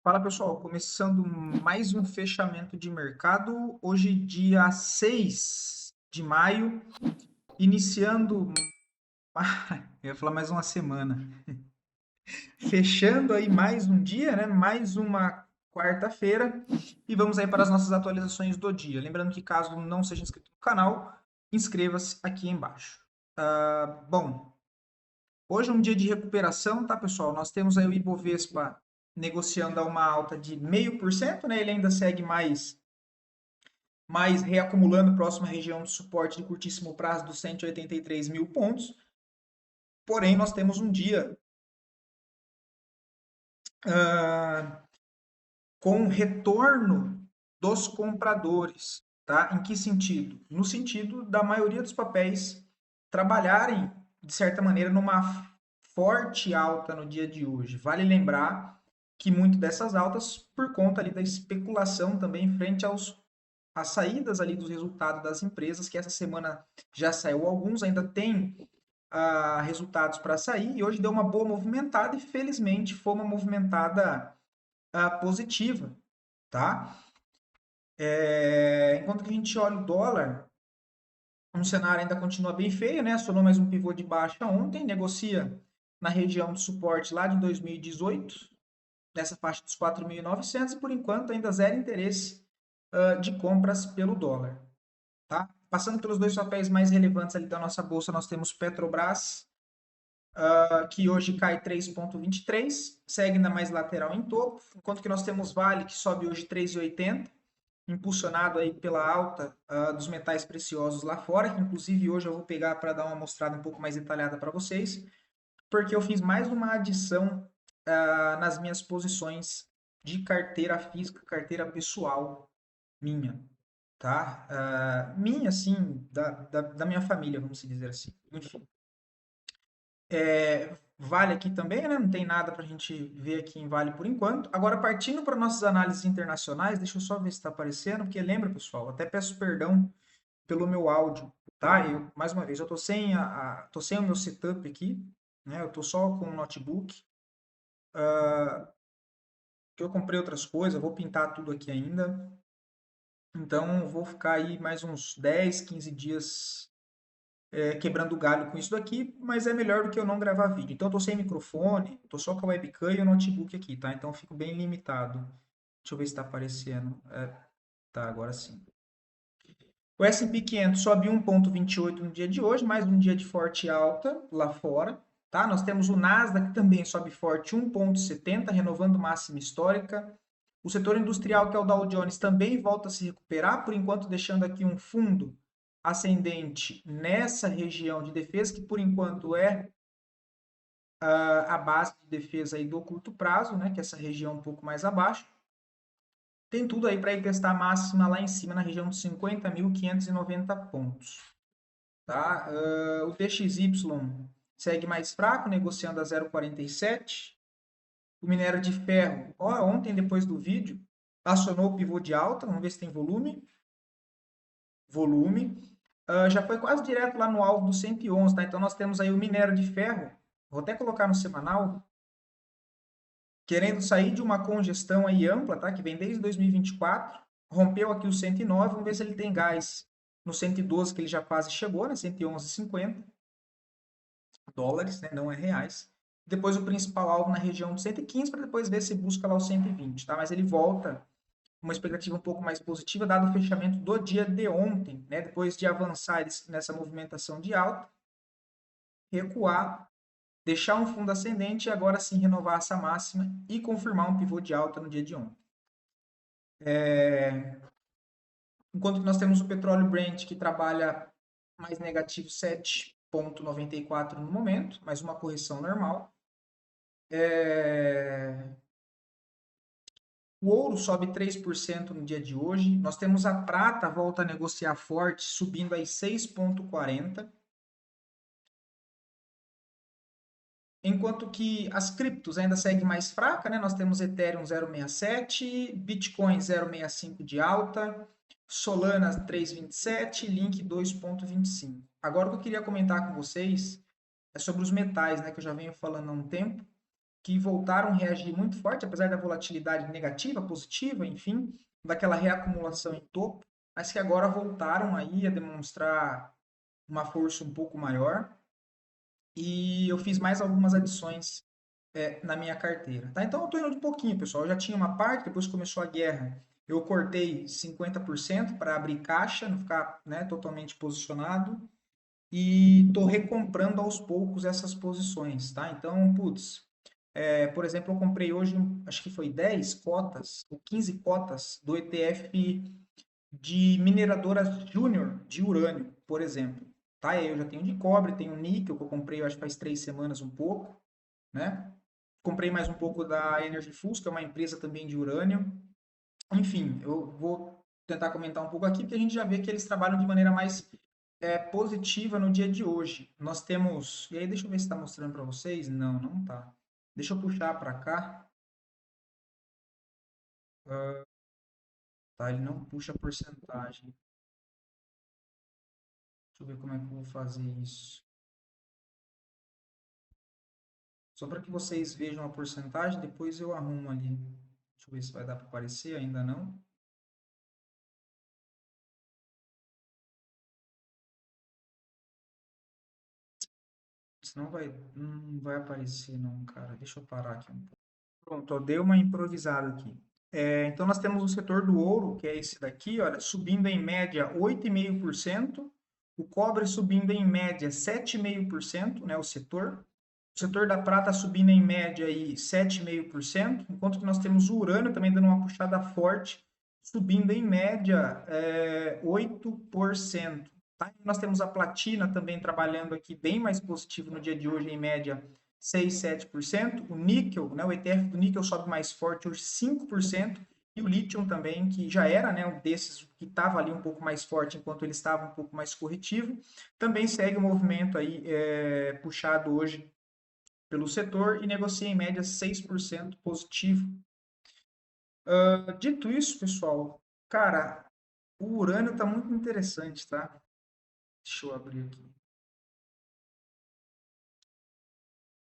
Fala pessoal, começando mais um fechamento de mercado, hoje dia 6 de maio, iniciando, eu ia falar mais uma semana, fechando aí mais um dia, né? Mais uma quarta-feira e vamos aí para as nossas atualizações do dia. Lembrando que caso não seja inscrito no canal, inscreva-se aqui embaixo. Bom, hoje é um dia de recuperação, tá, pessoal? Nós temos aí o Ibovespa negociando a uma alta de 0,5%, né? Ele ainda segue mais reacumulando próxima região de suporte de curtíssimo prazo dos 183 mil pontos. Porém, nós temos um dia uh, com retorno dos compradores. Tá? Em que sentido? No sentido da maioria dos papéis trabalharem, de certa maneira, numa forte alta no dia de hoje. Vale lembrar que muito dessas altas por conta ali da especulação também frente às saídas ali dos resultados das empresas, que essa semana já saiu alguns, ainda tem resultados para sair, e hoje deu uma boa movimentada, e felizmente foi uma movimentada positiva, tá? Enquanto que a gente olha o dólar, um cenário ainda continua bem feio, né? Acionou mais um pivô de baixa ontem, negocia na região de suporte lá de 2018, nessa faixa dos 4.900, e por enquanto ainda zero interesse de compras pelo dólar. Tá? Passando pelos dois papéis mais relevantes ali da nossa bolsa, nós temos Petrobras, que hoje cai 3,23, segue ainda mais lateral em topo, enquanto que nós temos Vale, que sobe hoje 3,80, impulsionado aí pela alta dos metais preciosos lá fora, que inclusive hoje eu vou pegar para dar uma mostrada um pouco mais detalhada para vocês, porque eu fiz mais uma adição nas minhas posições de carteira física, carteira pessoal minha, tá? Minha, assim, da minha família, vamos dizer assim. Enfim. Vale aqui também, né? Não tem nada para a gente ver aqui em Vale por enquanto. Agora, partindo para nossas análises internacionais, deixa eu só ver se está aparecendo, porque lembra, pessoal, até peço perdão pelo meu áudio, tá? Mais uma vez, eu tô sem o meu setup aqui, né? Eu tô só com o notebook, que eu comprei outras coisas, eu vou pintar tudo aqui ainda. Então, vou ficar aí mais uns 10, 15 dias quebrando galho com isso daqui, mas é melhor do que eu não gravar vídeo. Então, eu tô sem microfone, tô só com a webcam e o notebook aqui, tá? Então, eu fico bem limitado. Deixa eu ver se está aparecendo. Tá, agora sim. O S&P 500 sobe 1,28 no dia de hoje, mais um dia de forte alta lá fora. Tá? Nós temos o Nasdaq que também sobe forte 1,70, renovando máxima histórica. O setor industrial, que é o Dow Jones, também volta a se recuperar, por enquanto deixando aqui um fundo ascendente nessa região de defesa, que por enquanto é a base de defesa aí do curto prazo, né, que é essa região um pouco mais abaixo. Tem tudo aí para ir testar a máxima lá em cima, na região de 50.590 pontos. Tá? O DXY segue mais fraco, negociando a 0,47. O minério de ferro, ontem depois do vídeo, acionou o pivô de alta, vamos ver se tem volume. Volume. Já foi quase direto lá no alvo do 111, tá? Então nós temos aí o minério de ferro, vou até colocar no semanal, querendo sair de uma congestão aí ampla, tá? Que vem desde 2024, rompeu aqui o 109, vamos ver se ele tem gás no 112, que ele já quase chegou, né? 111,50 dólares, né? Não é reais. Depois o principal alvo na região de 115, para depois ver se busca lá o 120, tá? Mas ele volta uma expectativa um pouco mais positiva, dado o fechamento do dia de ontem, né? Depois de avançar nessa movimentação de alta, recuar, deixar um fundo ascendente e agora sim renovar essa máxima e confirmar um pivô de alta no dia de ontem. Enquanto que nós temos o petróleo Brent, que trabalha mais negativo 7,94 no momento, mais uma correção normal. O ouro sobe 3% no dia de hoje. Nós temos a prata, volta a negociar forte, subindo aí 6,40. Enquanto que as criptos ainda seguem mais fraca, né? Nós temos Ethereum 0,67, Bitcoin 0,65 de alta, Solana 3,27, Link 2,25. Agora o que eu queria comentar com vocês é sobre os metais, né? Que eu já venho falando há um tempo. que voltaram a reagir muito forte, apesar da volatilidade negativa, positiva, enfim, daquela reacumulação em topo, mas que agora voltaram aí a demonstrar uma força um pouco maior. E eu fiz mais algumas adições na minha carteira. Tá? Então eu estou indo de pouquinho, pessoal. Eu já tinha uma parte, depois que começou a guerra, eu cortei 50% para abrir caixa, não ficar, né, totalmente posicionado. E estou recomprando aos poucos essas posições. Tá? Então, putz, por exemplo, eu comprei hoje, acho que foi 10 cotas, ou 15 cotas do ETF de mineradoras júnior de urânio, por exemplo. Tá? Eu já tenho de cobre, tenho níquel, que eu comprei, eu acho que faz 3 semanas um pouco, né? Comprei mais um pouco da Energy Foods, que é uma empresa também de urânio. Enfim, eu vou tentar comentar um pouco aqui, porque a gente já vê que eles trabalham de maneira mais positiva no dia de hoje. Nós temos. E aí, deixa eu ver se está mostrando para vocês. Não, não está. Deixa eu puxar para cá. Tá, ele não puxa a porcentagem. Deixa eu ver como é que eu vou fazer isso. Só para que vocês vejam a porcentagem, depois eu arrumo ali. Deixa eu ver se vai dar para aparecer, ainda não. Senão não vai aparecer não, cara. Deixa eu parar aqui um pouco. Pronto, eu dei uma improvisada aqui. Então nós temos o setor do ouro, que é esse daqui, olha, subindo em média 8,5%, o cobre subindo em média 7,5%, né, o setor. O setor da prata subindo em média aí 7,5%, enquanto que nós temos o urânio também dando uma puxada forte, subindo em média 8%. Tá? Nós temos a platina também trabalhando aqui bem mais positivo no dia de hoje, em média 6, 7%. O níquel, né, o ETF do níquel sobe mais forte, hoje 5%. E o lítio também, que já era, né, um desses que estava ali um pouco mais forte enquanto ele estava um pouco mais corretivo, também segue o movimento aí puxado hoje pelo setor e negocia em média 6% positivo. Dito isso, pessoal, cara, o urânio está muito interessante, tá? Deixa eu abrir aqui.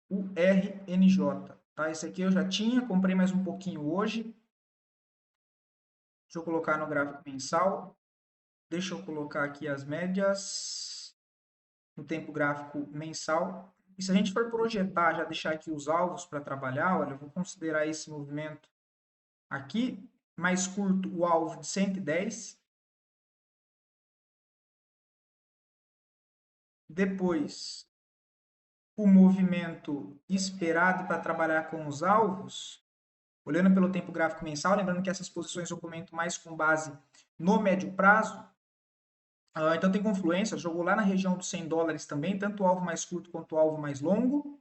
O RNJ, tá? Esse aqui eu já tinha, comprei mais um pouquinho hoje. Deixa eu colocar no gráfico mensal. Deixa eu colocar aqui as médias no tempo gráfico mensal. E se a gente for projetar, já deixar aqui os alvos para trabalhar, olha, eu vou considerar esse movimento aqui, mais curto, o alvo de 110. Depois, o movimento esperado para trabalhar com os alvos, olhando pelo tempo gráfico mensal, lembrando que essas posições eu comento mais com base no médio prazo. Então tem confluência, jogou lá na região dos $100 também, tanto o alvo mais curto quanto o alvo mais longo.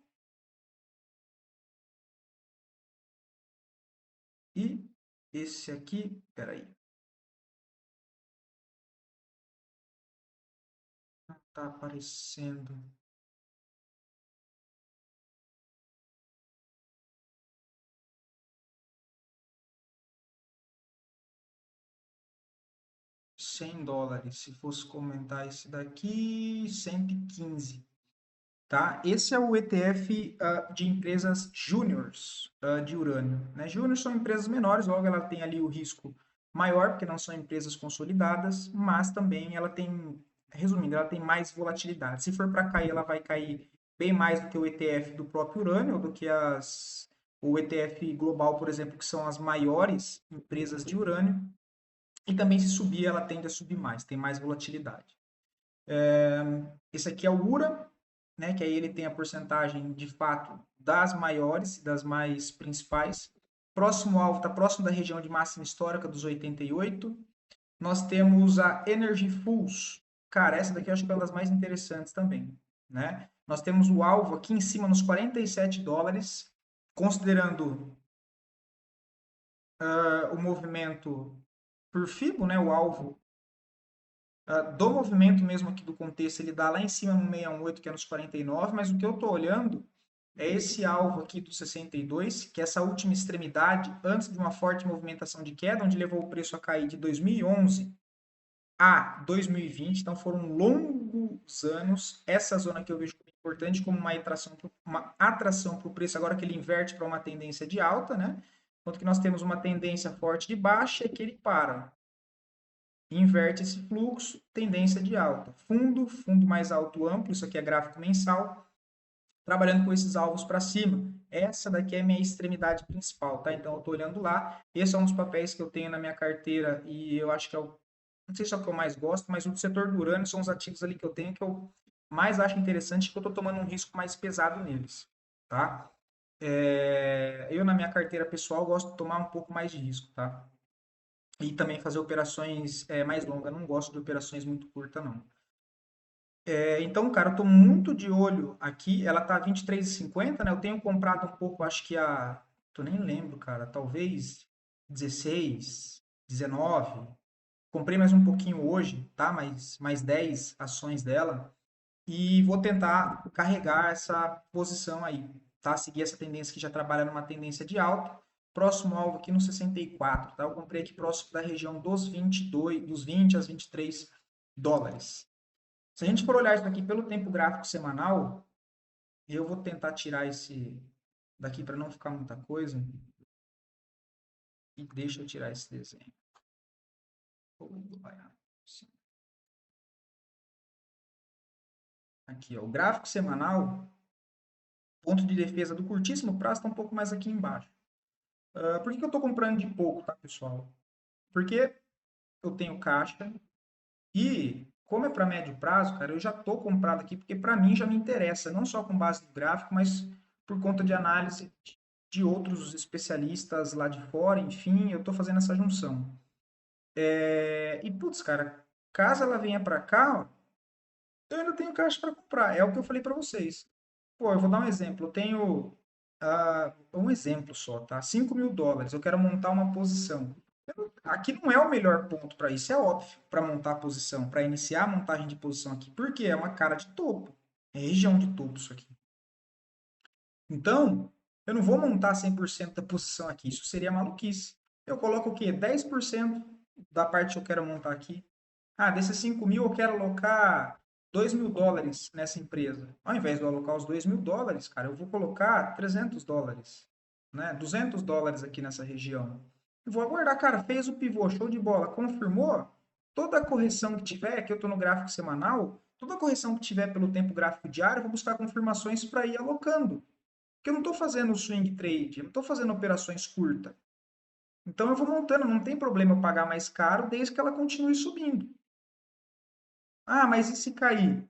E esse aqui, peraí, não está aparecendo. $100. Se fosse comentar esse daqui, 115. Tá? Esse é o ETF de empresas júniores de urânio. Né? Júnior são empresas menores, logo ela tem ali o risco maior, porque não são empresas consolidadas, mas também ela tem, resumindo, ela tem mais volatilidade. Se for para cair, ela vai cair bem mais do que o ETF do próprio urânio, ou do que o ETF global, por exemplo, que são as maiores empresas de urânio. E também se subir, ela tende a subir mais, tem mais volatilidade. Esse aqui é o URA, né, que aí ele tem a porcentagem de fato das maiores, das mais principais. Próximo alvo está próximo da região de máxima histórica dos 88. Nós temos a Energy Fools. Cara, essa daqui eu acho que é uma das mais interessantes também, né? Nós temos o alvo aqui em cima nos $47, considerando o movimento por FIBO, né, o alvo do movimento mesmo aqui do contexto, ele dá lá em cima no 618, que é nos 49, mas o que eu estou olhando é esse alvo aqui do 62, que é essa última extremidade, antes de uma forte movimentação de queda, onde levou o preço a cair de 2011 a 2020, então foram longos anos, essa zona que eu vejo como importante como uma atração para o preço, agora que ele inverte para uma tendência de alta, né? Enquanto que nós temos uma tendência forte de baixa, é que ele para. Inverte esse fluxo, tendência de alta. Fundo mais alto amplo, isso aqui é gráfico mensal, trabalhando com esses alvos para cima. Essa daqui é a minha extremidade principal, tá? Então eu estou olhando lá. Esse é um dos papéis que eu tenho na minha carteira e eu acho que é o, não sei se é o que eu mais gosto, mas o do setor do urânio são os ativos ali que eu tenho que eu mais acho interessante, que eu estou tomando um risco mais pesado neles, tá? Eu na minha carteira pessoal gosto de tomar um pouco mais de risco, tá? E também fazer operações mais longas. Eu não gosto de operações muito curtas, não. Então, cara, eu tô muito de olho aqui. Ela tá 23,50, né? Eu tenho comprado um pouco, acho que tô nem lembro, cara. Talvez 16, 19. Comprei mais um pouquinho hoje, tá? Mais 10 ações dela. E vou tentar carregar essa posição aí, tá? Seguir essa tendência que já trabalha numa tendência de alta. Próximo alvo aqui no 64, tá? Eu comprei aqui próximo da região dos 20 às 23 dólares. Se a gente for olhar isso aqui pelo tempo gráfico semanal, eu vou tentar tirar esse daqui para não ficar muita coisa. E deixa eu tirar esse desenho. Aqui, ó, o gráfico semanal, ponto de defesa do curtíssimo prazo está um pouco mais aqui embaixo. Por que eu estou comprando de pouco, tá, pessoal? Porque eu tenho caixa e, como é para médio prazo, cara, eu já estou comprado aqui porque para mim já me interessa, não só com base no gráfico, mas por conta de análise de outros especialistas lá de fora, enfim, eu estou fazendo essa junção. E, putz, cara, caso ela venha para cá, ó, eu ainda tenho caixa para comprar. É o que eu falei para vocês. Pô, eu vou dar um exemplo. Eu tenho um exemplo só, tá? 5.000 dólares. Eu quero montar uma posição. Aqui não é o melhor ponto para isso, é óbvio, para montar a posição, para iniciar a montagem de posição aqui, porque é uma cara de topo. É região de topo isso aqui. Então, eu não vou montar 100% da posição aqui. Isso seria maluquice. Eu coloco o quê? 10% da parte que eu quero montar aqui. Ah, desses 5.000 eu quero alocar 2.000 dólares nessa empresa. Ao invés de eu alocar os 2.000 dólares, cara, eu vou colocar 300 dólares, né? 200 dólares aqui nessa região. E vou aguardar, cara, fez o pivô, show de bola, confirmou? Toda a correção que tiver, aqui eu estou no gráfico semanal, toda a correção que tiver pelo tempo gráfico diário, eu vou buscar confirmações para ir alocando. Porque eu não estou fazendo swing trade, eu não estou fazendo operações curtas. Então eu vou montando, não tem problema eu pagar mais caro desde que ela continue subindo. Ah, mas e se cair?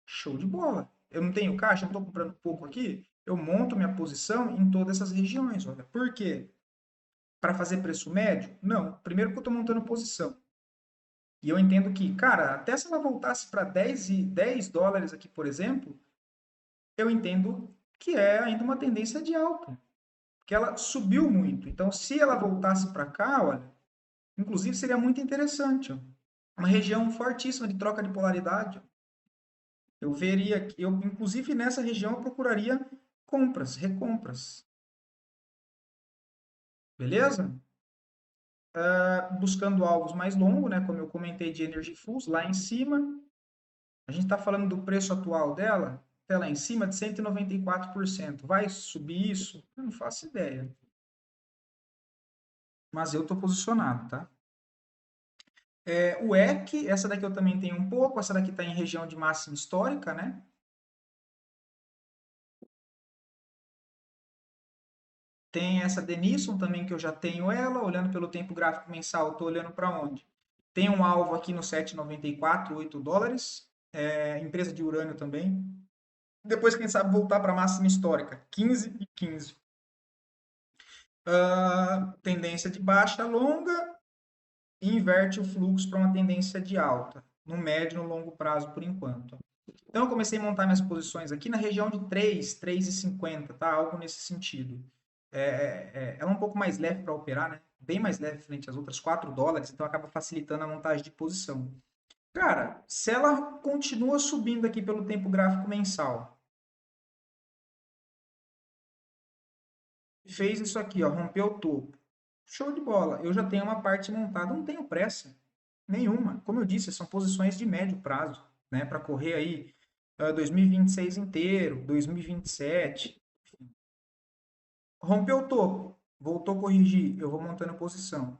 Show de bola. Eu não tenho caixa, eu não estou comprando pouco aqui. Eu monto minha posição em todas essas regiões. Olha. Por quê? Para fazer preço médio? Não. Primeiro que eu estou montando posição. E eu entendo que, cara, até se ela voltasse para 10 dólares aqui, por exemplo, eu entendo que é ainda uma tendência de alta. Porque ela subiu muito. Então, se ela voltasse para cá, olha, inclusive seria muito interessante. Ó. Uma região fortíssima de troca de polaridade. Eu veria, inclusive nessa região eu procuraria compras, recompras. Beleza? Buscando alvos mais longos, né? Como eu comentei de Energy Foods, lá em cima. A gente está falando do preço atual dela, até lá em cima, de 194%. Vai subir isso? Eu não faço ideia. Mas eu estou posicionado, tá? O EC, essa daqui eu também tenho um pouco, essa daqui está em região de máxima histórica, né? Tem essa Denison também, que eu já tenho ela, olhando pelo tempo gráfico mensal, estou olhando para onde? Tem um alvo aqui no 7,94, 8 dólares, empresa de urânio também. Depois, quem sabe, voltar para a máxima histórica, 15 e 15. Tendência de baixa longa e inverte o fluxo para uma tendência de alta, no médio e no longo prazo, por enquanto. Então, eu comecei a montar minhas posições aqui na região de 3, 3,50, tá? Algo nesse sentido. Ela é um pouco mais leve para operar, né? Bem mais leve frente às outras, 4 dólares, então acaba facilitando a montagem de posição. Cara, se ela continua subindo aqui pelo tempo gráfico mensal, fez isso aqui, ó, rompeu o topo. Show de bola. Eu já tenho uma parte montada, não tenho pressa nenhuma. Como eu disse, são posições de médio prazo, né, para correr aí 2026 inteiro, 2027. Rompeu o topo, voltou a corrigir, eu vou montando posição.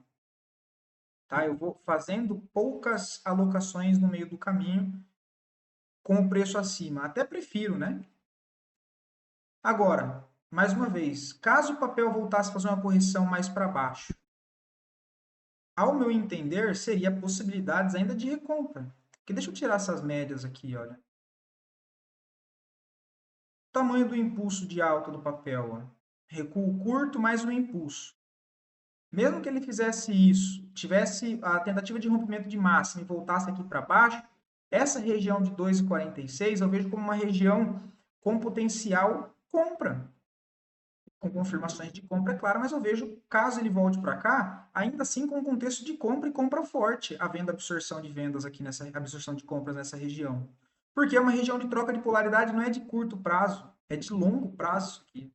Tá? Eu vou fazendo poucas alocações no meio do caminho com o preço acima. Até prefiro, né? Agora, mais uma vez, caso o papel voltasse a fazer uma correção mais para baixo, ao meu entender, seria possibilidades ainda de recompra. Porque deixa eu tirar essas médias aqui, olha. O tamanho do impulso de alta do papel, ó. Recuo curto mais um impulso. Mesmo que ele fizesse isso, tivesse a tentativa de rompimento de máxima e voltasse aqui para baixo, essa região de 2,46 eu vejo como uma região com potencial compra, com confirmações de compra, é claro, mas eu vejo, caso ele volte para cá, ainda assim com um contexto de compra e compra forte, havendo absorção de vendas aqui nessa absorção de compras nessa região. Porque é uma região de troca de polaridade, não é de curto prazo, é de longo prazo aqui.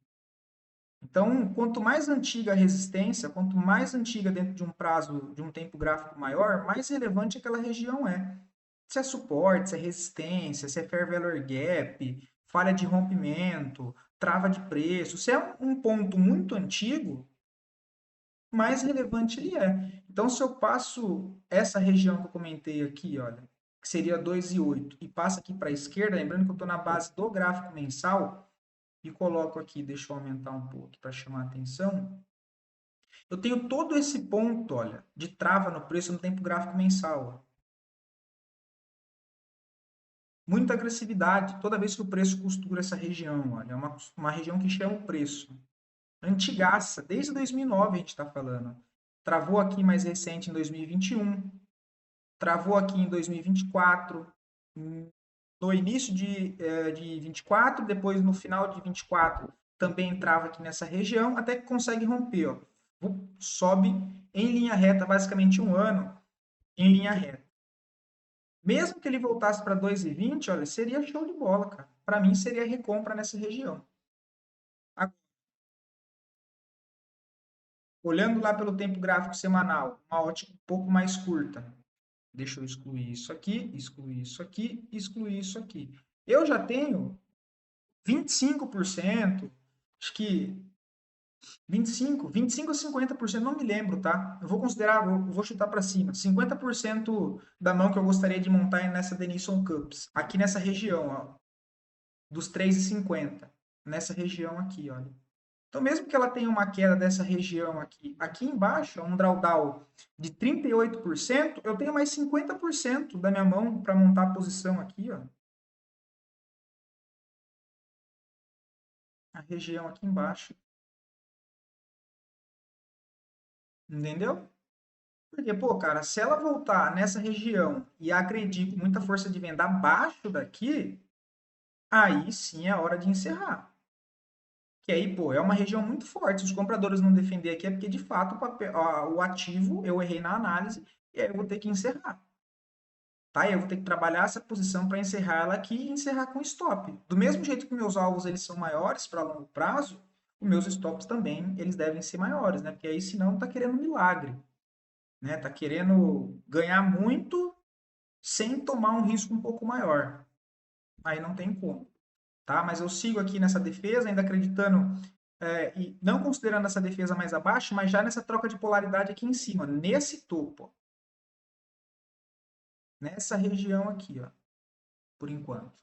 Então, quanto mais antiga a resistência, quanto mais antiga dentro de um prazo, de um tempo gráfico maior, mais relevante aquela região é. Se é suporte, se é resistência, se é fair value gap, falha de rompimento, trava de preço, se é um ponto muito antigo, mais relevante ele é. Então, se eu passo essa região que eu comentei aqui, olha, que seria 2,8, e passo aqui para a esquerda, lembrando que eu estou na base do gráfico mensal, e coloco aqui, deixa eu aumentar um pouco para chamar a atenção, eu tenho todo esse ponto, olha, de trava no preço no tempo gráfico mensal. Ó. Muita agressividade toda vez que o preço costura essa região. Olha, é uma região que chama o preço. Antigaça, desde 2009 a gente está falando. Travou aqui mais recente em 2021, travou aqui em 2024, no início de 24, depois no final de 24 também trava aqui nessa região, até que consegue romper. Ó. Sobe em linha reta, basicamente um ano em linha reta. Mesmo que ele voltasse para 2,20, olha, seria show de bola, cara. Para mim seria recompra nessa região. Olhando lá pelo tempo gráfico semanal, uma ótica um pouco mais curta. Deixa eu excluir isso aqui, excluir isso aqui, excluir isso aqui. Eu já tenho 25%, acho que 25 a 50%, não me lembro, tá? Eu vou considerar, vou chutar para cima. 50% da mão que eu gostaria de montar nessa Denison Cups, aqui nessa região, ó, dos 3,50, nessa região aqui, olha. Então, mesmo que ela tenha uma queda dessa região aqui, aqui embaixo, um drawdown de 38%, eu tenho mais 50% da minha mão para montar a posição aqui, ó. A região aqui embaixo. Entendeu? Porque, pô, cara, se ela voltar nessa região e agredir com muita força de venda abaixo daqui, aí sim é hora de encerrar. Que aí, pô, é uma região muito forte. Se os compradores não defender aqui, é porque de fato o ativo, eu errei na análise, e aí eu vou ter que encerrar. Tá? Eu vou ter que trabalhar essa posição para encerrar ela aqui e encerrar com stop. Do mesmo jeito que meus alvos eles são maiores para longo prazo, os meus stops também eles devem ser maiores, né? Porque aí senão tá querendo milagre, né? Tá querendo ganhar muito sem tomar um risco um pouco maior. Aí não tem como, tá? Mas eu sigo aqui nessa defesa, ainda acreditando e não considerando essa defesa mais abaixo, mas já nessa troca de polaridade aqui em cima, nesse topo, nessa região aqui, ó, por enquanto.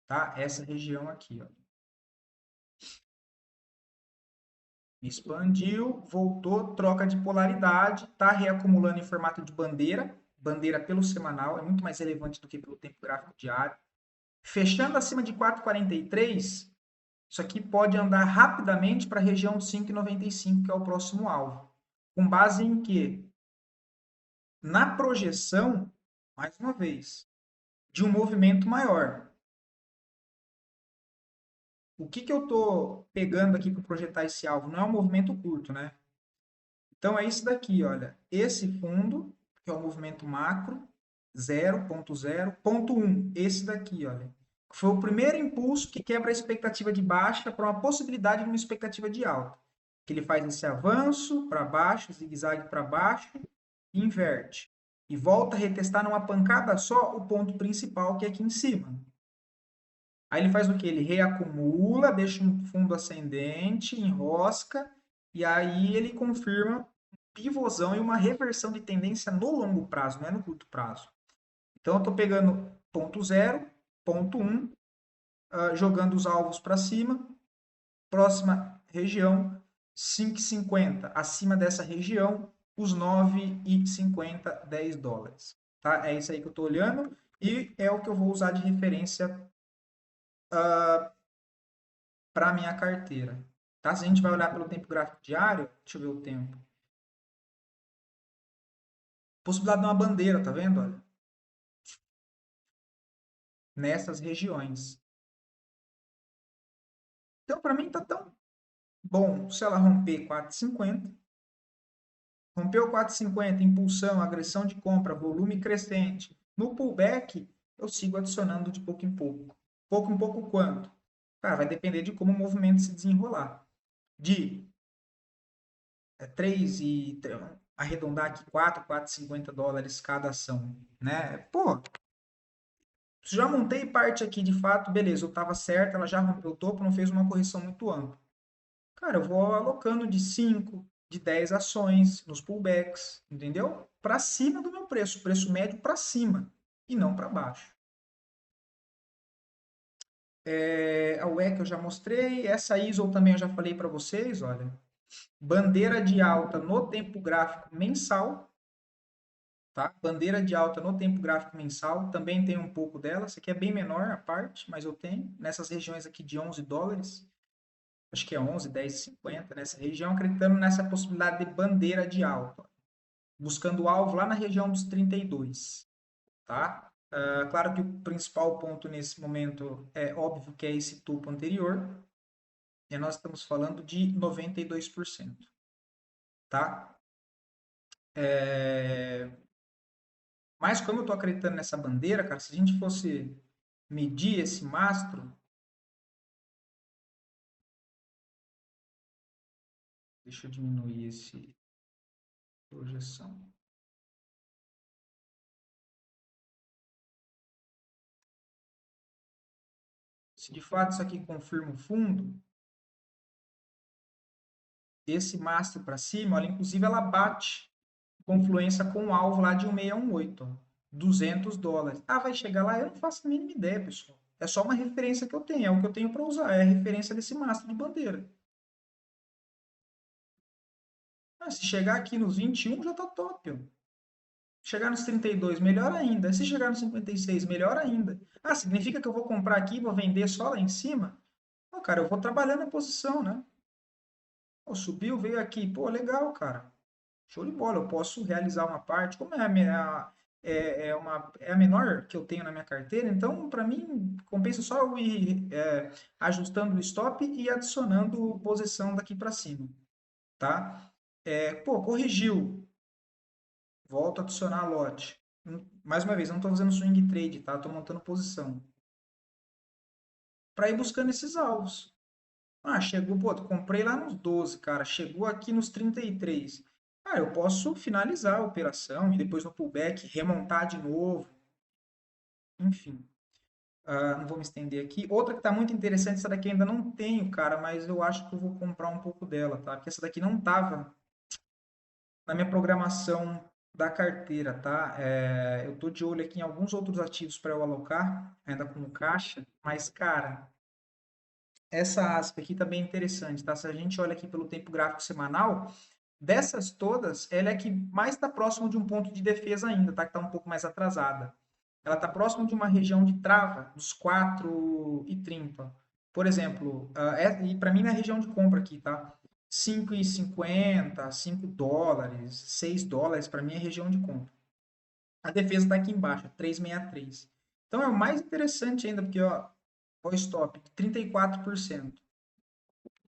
Tá? Essa região aqui, ó. Expandiu, voltou, troca de polaridade, tá reacumulando em formato de bandeira, bandeira pelo semanal, é muito mais relevante do que pelo tempo gráfico diário. Fechando acima de 4,43, isso aqui pode andar rapidamente para a região de 5,95, que é o próximo alvo. Com base em quê? Na projeção, mais uma vez, de um movimento maior. O que, que eu estou pegando aqui para projetar esse alvo? Não é um movimento curto, né? Então é isso daqui, olha. Esse fundo, que é o movimento macro, 0,0.1. Esse daqui, olha. Foi o primeiro impulso que quebra a expectativa de baixa para uma possibilidade de uma expectativa de alta. Que ele faz esse avanço para baixo, zigue-zague para baixo, e inverte. E volta a retestar numa pancada só o ponto principal, que é aqui em cima. Aí ele faz o quê? Ele reacumula, deixa um fundo ascendente, enrosca, e aí ele confirma um pivôzão e uma reversão de tendência no longo prazo, não é no curto prazo. Então eu estou pegando ponto zero, ponto 1, jogando os alvos para cima, próxima região 5,50. Acima dessa região, os 9,50, $10. Tá? É isso aí que eu estou olhando e é o que eu vou usar de referência para a minha carteira. Tá? Se a gente vai olhar pelo tempo gráfico diário, deixa eu ver o tempo. Possibilidade de uma bandeira, tá vendo? Olha, nessas regiões. Então, para mim, tá tão bom se ela romper 4,50. Rompeu 4,50, impulsão, agressão de compra, volume crescente. No pullback, eu sigo adicionando de pouco em pouco. Pouco em pouco quanto? Cara, vai depender de como o movimento se desenrolar. De 3 e arredondar aqui 4,50 $4,50 cada ação, né? Pô, já montei parte aqui de fato, beleza, eu estava certo, ela já rompeu o topo, não fez uma correção muito ampla. Cara, eu vou alocando de 5, de 10 ações nos pullbacks, entendeu? Para cima do meu preço, preço médio para cima e não para baixo. A WEC eu já mostrei, essa ISO também eu já falei para vocês, olha. Bandeira de alta no tempo gráfico mensal, tá? Bandeira de alta no tempo gráfico mensal, também tem um pouco dela, essa aqui é bem menor a parte, mas eu tenho, nessas regiões aqui de $11, acho que é 11, 10, 50, nessa região, acreditando nessa possibilidade de bandeira de alta, buscando o alvo lá na região dos 32, tá? Claro que o principal ponto nesse momento é óbvio que é esse topo anterior, e nós estamos falando de 92%, tá? Mas como eu estou acreditando nessa bandeira, cara, se a gente fosse medir esse mastro, deixa eu diminuir esse projeção. Se de fato isso aqui confirma o fundo, esse mastro para cima, olha, inclusive ela bate confluência com o alvo lá de 1618, ó, $200. Ah, vai chegar lá? Eu não faço a mínima ideia, pessoal. É só uma referência que eu tenho, é o que eu tenho para usar, é a referência desse mastro de bandeira. Ah, se chegar aqui nos 21 já tá top, ó. Chegar nos 32, melhor ainda. Se chegar nos 56, melhor ainda. Ah, significa que eu vou comprar aqui e vou vender só lá em cima? Pô, cara, eu vou trabalhando a posição, né? Pô, subiu, veio aqui. Pô, legal, cara. Show de bola. Eu posso realizar uma parte. Como é a minha, é a menor que eu tenho na minha carteira, então, para mim, compensa só eu ir ajustando o stop e adicionando posição daqui para cima, tá? Pô, corrigiu. Volto a adicionar lote. Mais uma vez, eu não estou fazendo swing trade, tá? Estou montando posição. Para ir buscando esses alvos. Ah, chegou, pô, comprei lá nos 12, cara. Chegou aqui nos 33. Ah, eu posso finalizar a operação e depois no pullback remontar de novo. Enfim, não vou me estender aqui. Outra que está muito interessante, essa daqui eu ainda não tenho, cara, mas eu acho que eu vou comprar um pouco dela, tá? Porque essa daqui não estava na minha programação da carteira, tá? Eu tô de olho aqui em alguns outros ativos para eu alocar, ainda com caixa, mas, cara, essa aspa aqui também é interessante, tá? Se a gente olha aqui pelo tempo gráfico semanal, dessas todas, ela é que mais está próximo de um ponto de defesa ainda, tá? Que está um pouco mais atrasada. Ela está próximo de uma região de trava dos 4,30. Por exemplo, e para mim na região de compra aqui, tá? 5,50, $5, $6, para mim é região de compra. A defesa está aqui embaixo, 3,63. Então é o mais interessante ainda, porque ó, o stop, 34%.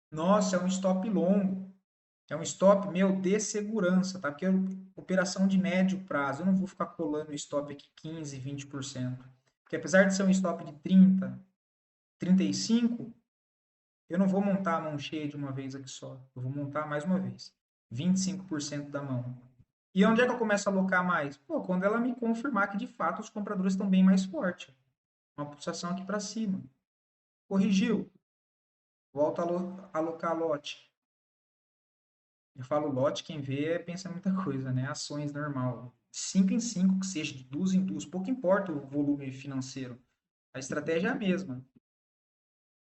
Nossa, é um stop longo. É um stop, meu, de segurança, tá? Porque operação de médio prazo, eu não vou ficar colando o stop aqui 15, 20%. Porque apesar de ser um stop de 30, 35, eu não vou montar a mão cheia de uma vez aqui só. Eu vou montar mais uma vez. 25% da mão. E onde é que eu começo a alocar mais? Pô, quando ela me confirmar que de fato os compradores estão bem mais fortes. Uma pulsação aqui para cima. corrigiu, volta a alocar lote. Eu falo lote, quem vê pensa muita coisa, né? Ações normal. 5 em 5, que seja de duas em duas, pouco importa o volume financeiro. A estratégia é a mesma,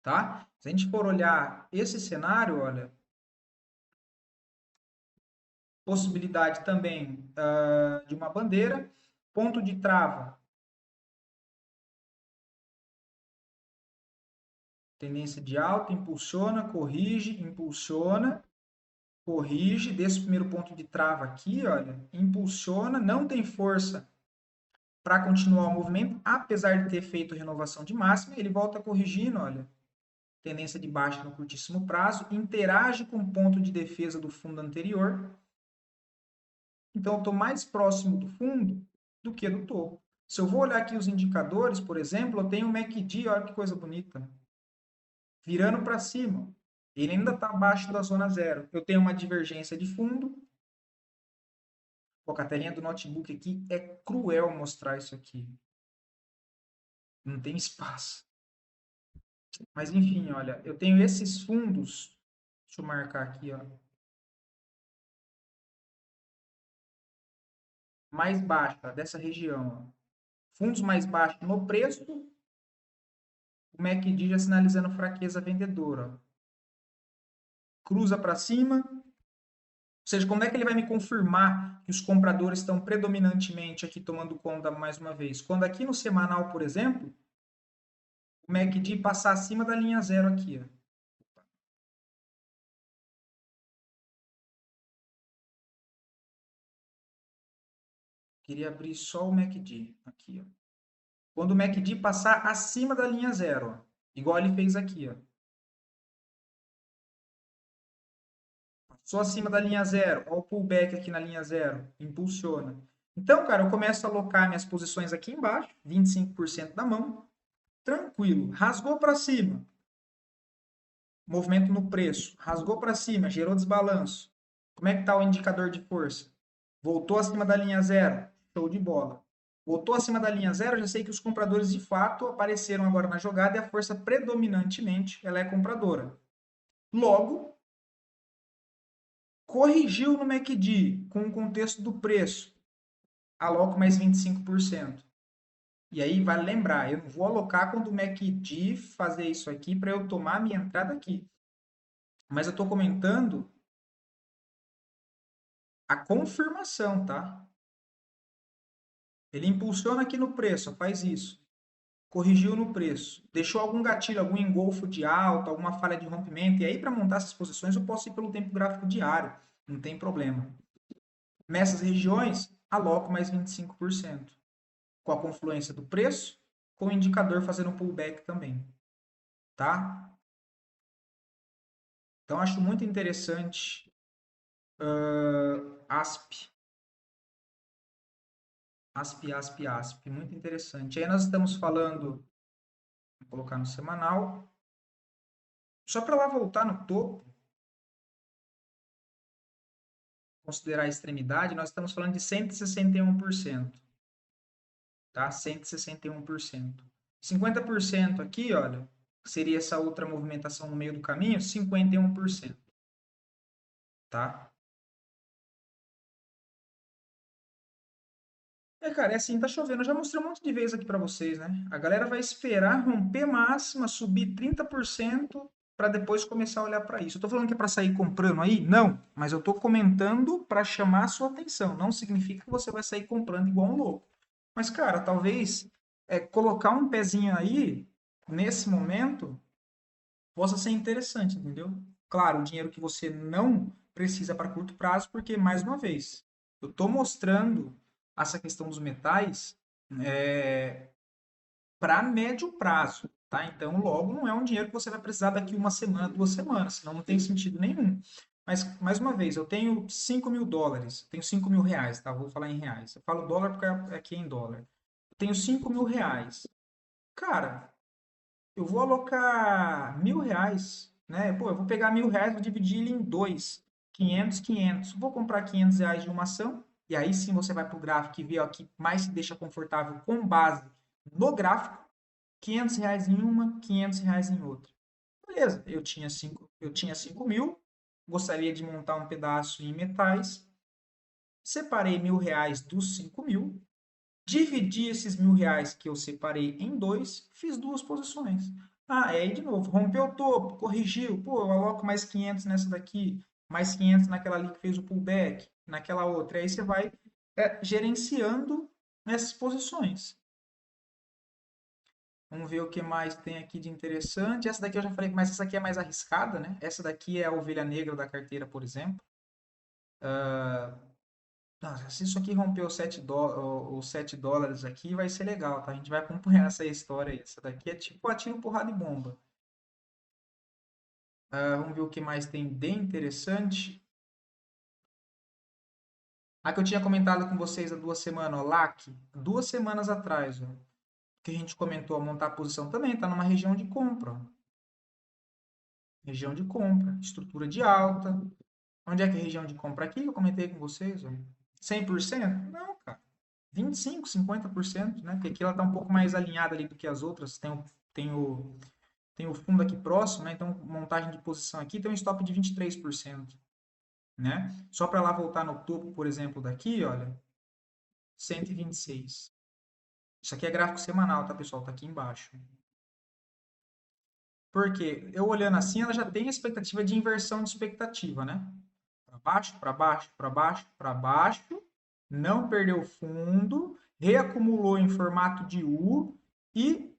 tá? Se a gente for olhar esse cenário, olha, possibilidade também de uma bandeira, ponto de trava, tendência de alta, impulsiona, corrige, desse primeiro ponto de trava aqui, olha, impulsiona, não tem força para continuar o movimento, apesar de ter feito renovação de máxima, ele volta corrigindo, olha, tendência de baixa no curtíssimo prazo, interage com o ponto de defesa do fundo anterior. Então, eu estou mais próximo do fundo do que do topo. Se eu vou olhar aqui os indicadores, por exemplo, eu tenho o MACD, olha que coisa bonita, virando para cima. Ele ainda está abaixo da zona zero. Eu tenho uma divergência de fundo. Pô, a telinha do notebook aqui é cruel mostrar isso aqui. Não tem espaço. Mas enfim, olha, eu tenho esses fundos. Deixa eu marcar aqui, ó. Mais baixa dessa região. Ó. Fundos mais baixos no preço, o MACD já sinalizando fraqueza vendedora. Ó. Cruza para cima. Ou seja, quando é que ele vai me confirmar que os compradores estão predominantemente aqui tomando conta mais uma vez? Quando aqui no semanal, por exemplo, o MACD passar acima da linha zero aqui. Ó. Queria abrir só o MACD aqui. Ó. Quando o MACD passar acima da linha zero, ó, igual ele fez aqui. Ó. Passou acima da linha zero, olha o pullback aqui na linha zero, impulsiona. Então, cara, eu começo a alocar minhas posições aqui embaixo, 25% da mão, tranquilo. Rasgou para cima, movimento no preço. Rasgou para cima, gerou desbalanço. Como é que está o indicador de força? Voltou acima da linha zero, show de bola. Voltou acima da linha zero, já sei que os compradores de fato apareceram agora na jogada e a força predominantemente ela é compradora. Logo, corrigiu no MACD com o contexto do preço, aloco mais 25%. E aí vale lembrar, eu não vou alocar quando o MACD fazer isso aqui para eu tomar minha entrada aqui. Mas eu estou comentando a confirmação, tá? Ele impulsiona aqui no preço, faz isso. Corrigiu no preço. Deixou algum gatilho, algum engolfo de alta, alguma falha de rompimento. E aí, para montar essas posições, eu posso ir pelo tempo gráfico diário. Não tem problema. Nessas regiões, aloco mais 25%. Com a confluência do preço, com o indicador fazendo um pullback também. Tá? Então, acho muito interessante ASP. ASP. Muito interessante. Aí nós estamos falando, vou colocar no semanal. Só para lá voltar no topo, considerar a extremidade, nós estamos falando de 161%. Tá? 161%. 50% aqui, olha, seria essa outra movimentação no meio do caminho, 51%. Tá? Cara, é assim, tá chovendo. Eu já mostrei um monte de vezes aqui para vocês, né? A galera vai esperar romper máxima, subir 30% para depois começar a olhar para isso. Eu tô falando que é para sair comprando aí? Não, mas eu tô comentando para chamar a sua atenção. Não significa que você vai sair comprando igual um louco. Mas, cara, talvez colocar um pezinho aí nesse momento possa ser interessante, entendeu? Claro, o dinheiro que você não precisa para curto prazo, porque, mais uma vez, eu estou mostrando essa questão dos metais para médio prazo, tá? Então, logo, não é um dinheiro que você vai precisar daqui uma semana, 2 semanas, senão não tem sentido nenhum. Mas, mais uma vez, eu tenho 5 mil dólares, tenho 5 mil reais, tá? Vou falar em reais. Eu falo dólar porque aqui é em dólar. Eu tenho 5 mil reais. Cara, eu vou alocar 1.000 reais, né? Pô, eu vou pegar 1.000 reais, vou dividir ele em dois, 500, 500. Vou comprar 500 reais de uma ação, e aí sim você vai para o gráfico e vê o que mais se deixa confortável com base no gráfico, R$ 500 em uma, R$ 500 em outra. Beleza, eu tinha 5.000, gostaria de montar um pedaço em metais, separei R$ 1.000 dos 5.000, dividi esses R$ 1.000 que eu separei em dois, fiz duas posições. Ah, é aí de novo, rompeu o topo, corrigiu, pô, eu aloco mais 500 nessa daqui, mais 500 naquela ali que fez o pullback, naquela outra. Aí você vai gerenciando essas posições. Vamos ver o que mais tem aqui de interessante. Essa daqui eu já falei, mas essa aqui é mais arriscada, né? Essa daqui é a ovelha negra da carteira, por exemplo. Nossa, se isso aqui romper os US$ 7 aqui, vai ser legal, tá? A gente vai acompanhar essa história aí. Essa daqui é tipo atiro, porrada e bomba. Vamos ver o que mais tem de interessante. A que eu tinha comentado com vocês há 2 semanas, ó, LAC, 2 semanas atrás, ó, que a gente comentou, montar a posição também, está numa região de compra. Ó. Região de compra, estrutura de alta. Onde é que é a região de compra aqui? Eu comentei com vocês, ó. 100%? Não, cara. 25, 50%, né? Porque aqui ela está um pouco mais alinhada ali do que as outras. Tem o, tem o fundo aqui próximo, né? Então, montagem de posição aqui tem um stop de 23%, né? Só para lá voltar no topo, por exemplo, daqui, olha, 126. Isso aqui é gráfico semanal, tá, pessoal? Tá aqui embaixo. Porque eu olhando assim, ela já tem a expectativa de inversão de expectativa, né? Para baixo, para baixo, para baixo, para baixo, não perdeu fundo, reacumulou em formato de U e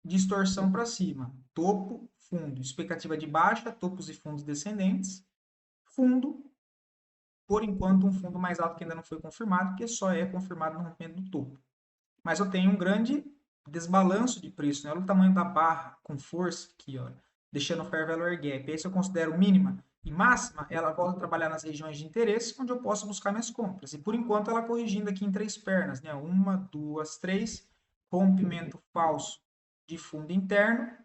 distorção para cima. Topo, fundo. Expectativa de baixa, topos e fundos descendentes. Fundo, por enquanto, um fundo mais alto que ainda não foi confirmado, porque só é confirmado no rompimento do topo. Mas eu tenho um grande desbalanço de preço, né? Olha o tamanho da barra com força aqui, ó, deixando o Fair Value Gap. Aí se eu considero mínima e máxima, ela volta a trabalhar nas regiões de interesse, onde eu posso buscar minhas compras. E por enquanto ela corrigindo aqui em três pernas, né? Uma, duas, três, rompimento falso de fundo interno,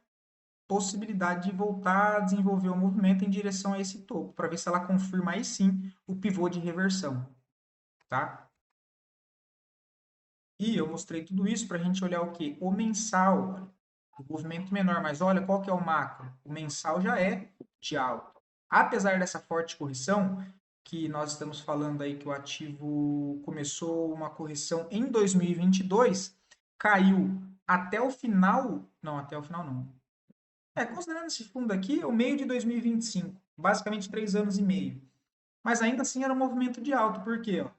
possibilidade de voltar a desenvolver o movimento em direção a esse topo, para ver se ela confirma aí sim o pivô de reversão, tá? E eu mostrei tudo isso para a gente olhar o quê? O mensal, o movimento menor. Mas olha, qual que é o macro? O mensal já é de alta. Apesar dessa forte correção, que nós estamos falando aí que o ativo começou uma correção em 2022, caiu até o final, não, até o final não. Considerando esse fundo aqui, o meio de 2025, basicamente 3 anos e meio. Mas ainda assim era um movimento de alta, por quê? Ó?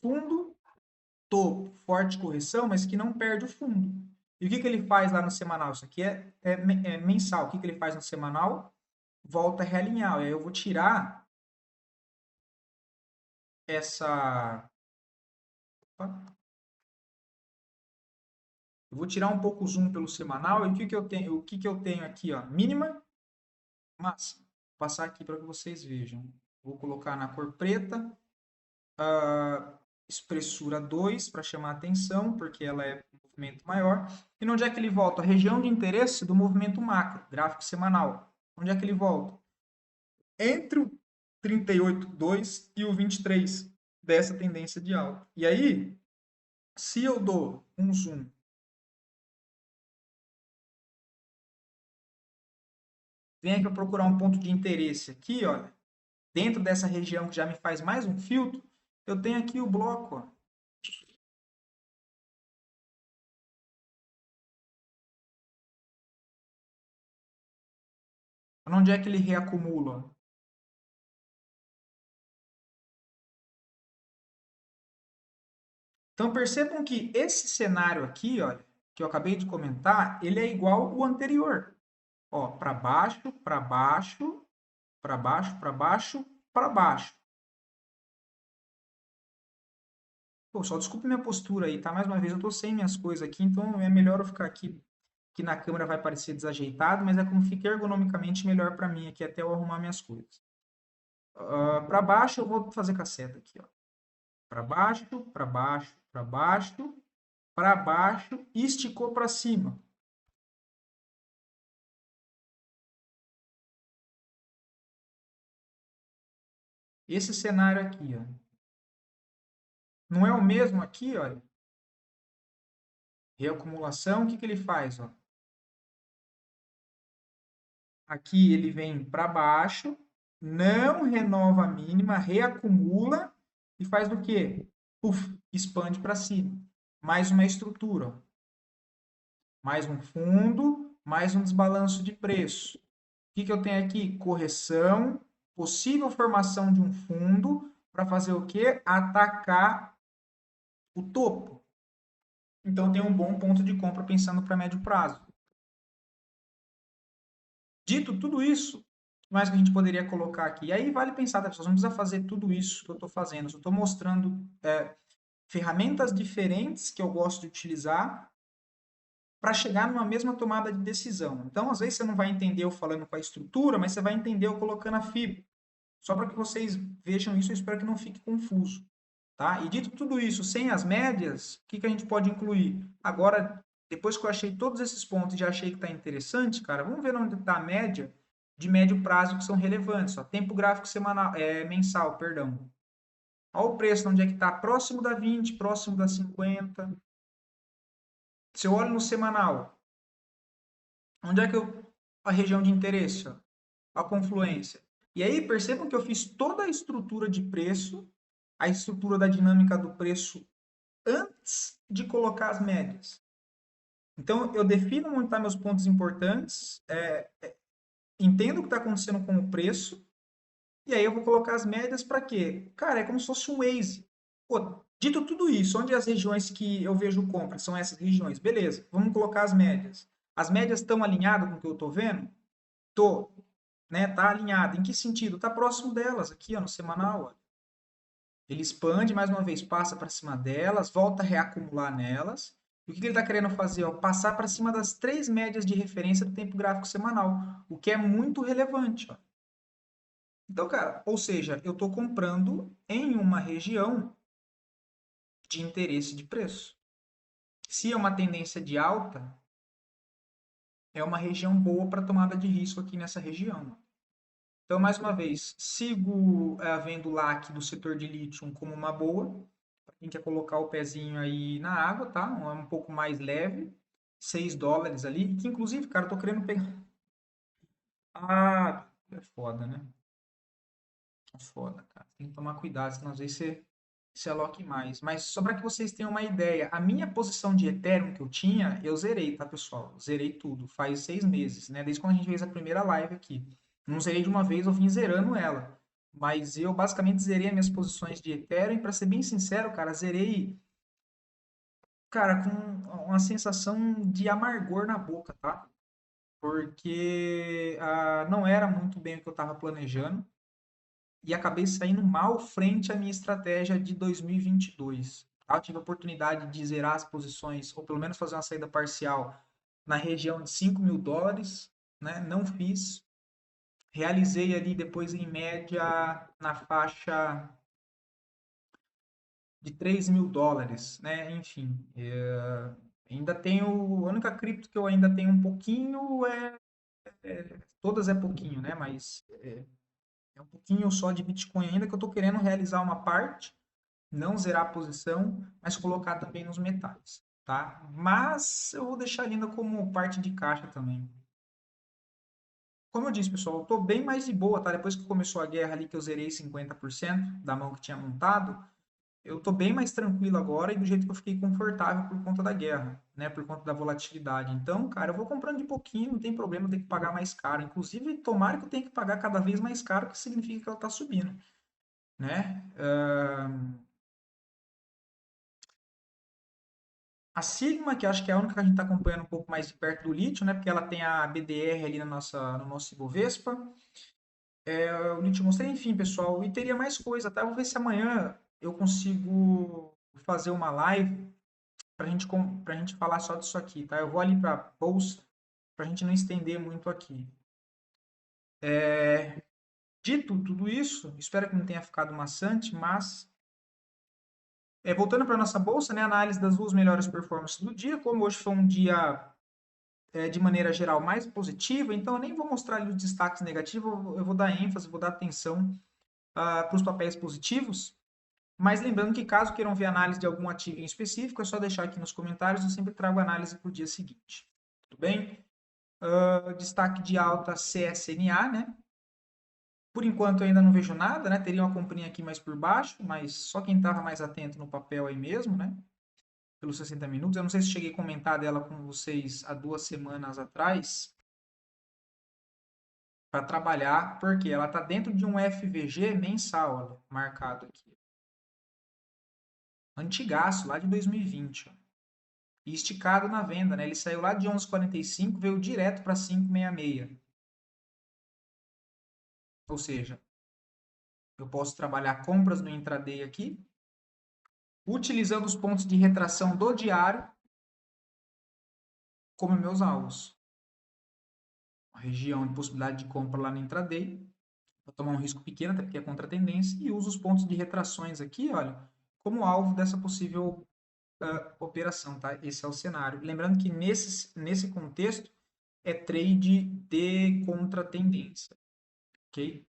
Fundo topo, forte correção, mas que não perde o fundo. E o que ele faz lá no semanal? Isso aqui é mensal. O que ele faz no semanal? Volta a realinhar. E aí eu vou tirar essa. Opa. Eu vou tirar um pouco o zoom pelo semanal. E o que eu tenho? O que eu tenho aqui? Ó? Mínima, máxima. Vou passar aqui para que vocês vejam. Vou colocar na cor preta. Espessura 2 para chamar a atenção, porque ela é um movimento maior. E onde é que ele volta? A região de interesse do movimento macro, gráfico semanal. Onde é que ele volta? Entre o 38,2 e o 23 dessa tendência de alta. E aí, se eu dou um zoom, venho aqui procurar um ponto de interesse aqui, olha, dentro dessa região que já me faz mais um filtro, eu tenho aqui o bloco, ó. Onde é que ele reacumula? Então percebam que esse cenário aqui, olha, que eu acabei de comentar, ele é igual ao anterior. Ó, para baixo, para baixo, para baixo, para baixo, para baixo. Pô, só desculpe minha postura aí, tá? Mais uma vez, eu tô sem minhas coisas aqui, então é melhor eu ficar aqui, que na câmera vai parecer desajeitado, mas é como fica ergonomicamente melhor para mim aqui até eu arrumar minhas coisas. Para baixo, eu vou fazer com a seta aqui, ó. Para baixo, para baixo, para baixo, para baixo e esticou para cima. Esse cenário aqui, ó. Não é o mesmo aqui, olha. reacumulação, o que que ele faz? Ó? Aqui ele vem para baixo, não renova a mínima, reacumula e faz o quê? Puf, expande para cima. Mais uma estrutura, ó. Mais um fundo, mais um desbalanço de preço. O que que eu tenho aqui? Correção, possível formação de um fundo para fazer o quê? Atacar o topo. Então tem um bom ponto de compra pensando para médio prazo. Dito tudo isso, o que mais que a gente poderia colocar aqui? E aí vale pensar, tá, pessoal? Não precisa fazer tudo isso que eu estou fazendo. Eu estou mostrando ferramentas diferentes que eu gosto de utilizar para chegar numa mesma tomada de decisão. Então, às vezes, você não vai entender eu falando com a estrutura, mas você vai entender eu colocando a fibra. Só para que vocês vejam isso, eu espero que não fique confuso. Tá? E dito tudo isso, sem as médias, o que, que a gente pode incluir? Agora, depois que eu achei todos esses pontos e já achei que está interessante, cara, vamos ver onde está a média de médio prazo que são relevantes. Ó. Tempo gráfico semanal, mensal, perdão. Olha o preço, onde é que está? Próximo da 20, próximo da 50. Se eu olho no semanal, onde é que a região de interesse? Ó, a confluência. E aí, percebam que eu fiz toda a estrutura de preço, a estrutura da dinâmica do preço antes de colocar as médias. Então, eu defino onde estão meus pontos importantes, entendo o que está acontecendo com o preço, e aí eu vou colocar as médias para quê? Cara, é como se fosse um Waze. Pô, dito tudo isso, onde as regiões que eu vejo compra são essas regiões, beleza, vamos colocar as médias. As médias estão alinhadas com o que eu estou vendo? Tô, né? Tá alinhado. Em que sentido? Tá próximo delas, aqui, ó, no semanal. Ó. Ele expande mais uma vez, passa para cima delas, volta a reacumular nelas. E o que ele está querendo fazer? Ó, passar para cima das três médias de referência do tempo gráfico semanal, o que é muito relevante. Ó. Então, cara, ou seja, eu estou comprando em uma região de interesse de preço. Se é uma tendência de alta, é uma região boa para tomada de risco aqui nessa região. Então, mais uma vez, sigo vendo o LAC do setor de lítio como uma boa. Para quem quer colocar o pezinho aí na água, tá? Um pouco mais leve. $6 ali. Que inclusive, cara, eu tô querendo pegar. Ah, é foda, né? É foda, cara. Tem que tomar cuidado, senão às vezes você se aloque mais. Mas só para que vocês tenham uma ideia, a minha posição de Ethereum que eu tinha, eu zerei, tá, pessoal? Zerei tudo. Faz 6 meses, né? Desde quando a gente fez a primeira live aqui. Não zerei de uma vez, eu vim zerando ela. Mas eu basicamente zerei as minhas posições de Ethereum. E para ser bem sincero, cara, zerei, cara, com uma sensação de amargor na boca, tá? Porque não era muito bem o que eu estava planejando e acabei saindo mal frente à minha estratégia de 2022. Eu tive a oportunidade de zerar as posições, ou pelo menos fazer uma saída parcial na região de $5.000, né? Não fiz. Realizei ali depois, em média, na faixa de $3.000, né? Enfim, ainda tenho. A única cripto que eu ainda tenho um pouquinho todas é pouquinho, né? Mas é um pouquinho só de Bitcoin ainda que eu estou querendo realizar uma parte, não zerar a posição, mas colocar também nos metais, tá? Mas eu vou deixar ainda como parte de caixa também. Como eu disse, pessoal, eu estou bem mais de boa, tá? Depois que começou a guerra ali, que eu zerei 50% da mão que tinha montado, eu estou bem mais tranquilo agora e do jeito que eu fiquei confortável por conta da guerra, né? Por conta da volatilidade. Então, cara, eu vou comprando de pouquinho, não tem problema eu ter que pagar mais caro. Inclusive, tomara que eu tenha que pagar cada vez mais caro, que significa que ela está subindo, né? A Sigma, que acho que é a única que a gente está acompanhando um pouco mais de perto do lítio, né? Porque ela tem a BDR ali no nosso Ibovespa. O lítio mostrei, enfim, pessoal. E teria mais coisa, tá? Eu vou ver se amanhã eu consigo fazer uma live para a gente falar só disso aqui, tá? Eu vou ali para a bolsa para a gente não estender muito aqui. Dito tudo isso, espero que não tenha ficado maçante, mas voltando para a nossa bolsa, né? Análise das duas melhores performances do dia. Como hoje foi um dia de maneira geral mais positiva, então eu nem vou mostrar ali os destaques negativos, eu vou dar ênfase, vou dar atenção para os papéis positivos. Mas lembrando que caso queiram ver análise de algum ativo em específico, é só deixar aqui nos comentários, eu sempre trago análise para o dia seguinte. Tudo bem? Destaque de alta CSNA, né? Por enquanto eu ainda não vejo nada, né? Teria uma comprinha aqui mais por baixo, mas só quem estava mais atento no papel aí mesmo, né? Pelos 60 minutos. Eu não sei se cheguei a comentar dela com vocês há 2 semanas atrás, para trabalhar, porque ela está dentro de um FVG mensal, olha, marcado aqui. Antigaço, lá de 2020. Ó. E esticado na venda, né? Ele saiu lá de 11,45, veio direto para 5,66. Ou seja, eu posso trabalhar compras no intraday aqui, utilizando os pontos de retração do diário como meus alvos. A região de possibilidade de compra lá no intraday, vou tomar um risco pequeno, até porque é contra a tendência, e uso os pontos de retrações aqui, olha, como alvo dessa possível operação, tá? Esse é o cenário. Lembrando que nesse contexto é trade de contra tendência, ok?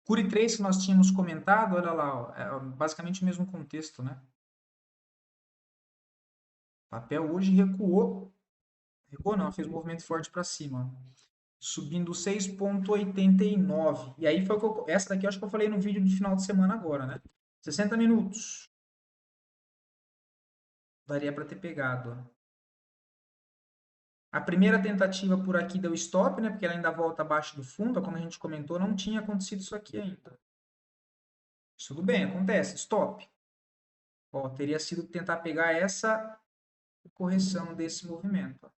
Curi 3 que nós tínhamos comentado, olha lá, ó, é basicamente o mesmo contexto, né? O papel hoje recuou, não, fez um movimento forte para cima, ó, subindo 6,89. E aí foi que essa daqui eu acho que eu falei no vídeo de final de semana agora, né? 60 minutos. Daria para ter pegado, ó. A primeira tentativa por aqui deu stop, né? Porque ela ainda volta abaixo do fundo. Como a gente comentou, não tinha acontecido isso aqui ainda. Tudo bem, acontece. Stop. Ó, teria sido tentar pegar essa correção desse movimento.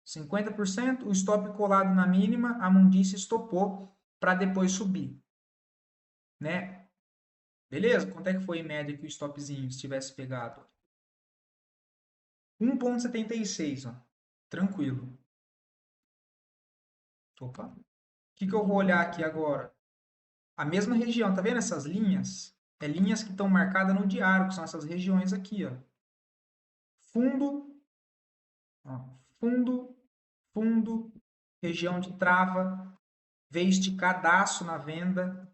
50%, o stop colado na mínima, a Mundice estopou para depois subir. Né? Beleza? Quanto é que foi em média que o stopzinho estivesse pegado? 1,76, ó. Tranquilo. Opa. O que eu vou olhar aqui agora? A mesma região, tá vendo essas linhas? É linhas que estão marcadas no diário, que são essas regiões aqui, ó. Fundo, ó, fundo, fundo, região de trava, veio esticadaço na venda.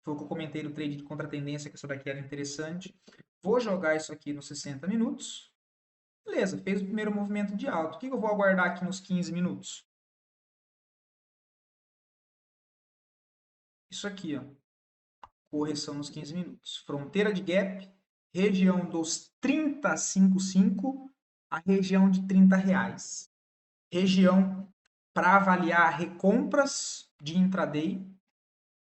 Foi o que eu comentei no trade de contra-tendência, que isso daqui era interessante. Vou jogar isso aqui nos 60 minutos. Beleza, fez o primeiro movimento de alta. O que eu vou aguardar aqui nos 15 minutos? Isso aqui, ó. Correção nos 15 minutos. Fronteira de gap, região dos 30,55 a região de R$ 30. Região para avaliar recompras de intraday